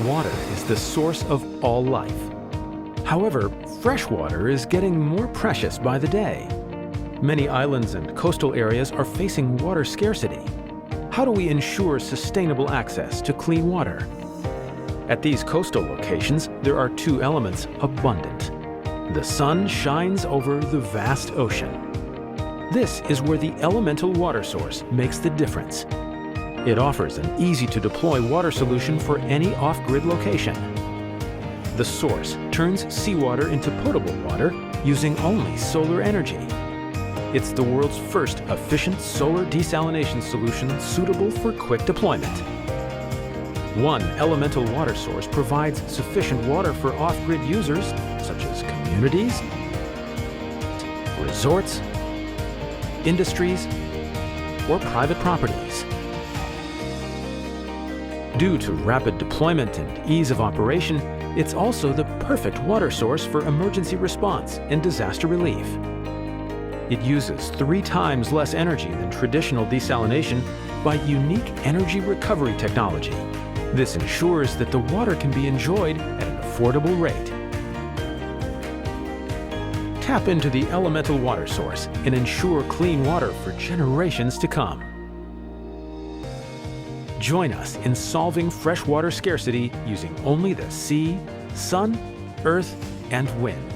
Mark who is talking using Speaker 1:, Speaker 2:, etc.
Speaker 1: Water is the source of all life. However, fresh water is getting more precious by the day. Many islands and coastal areas are facing water scarcity. How do we ensure sustainable access to clean water? At these coastal locations, there are two elements abundant. The sun shines over the vast ocean. This is where the elemental water source makes the difference. It offers an easy-to-deploy water solution for any off-grid location. The source turns seawater into potable water using only solar energy. It's the world's first efficient solar desalination solution suitable for quick deployment. One elemental water source provides sufficient water for off-grid users, such as communities, resorts, industries, or private properties. Due to rapid deployment and ease of operation, it's also the perfect water source for emergency response and disaster relief. It uses 3 times less energy than traditional desalination by unique energy recovery technology. This ensures that the water can be enjoyed at an affordable rate. Tap into the elemental water source and ensure clean water for generations to come. Join us in solving freshwater scarcity using only the sea, sun, earth, and wind.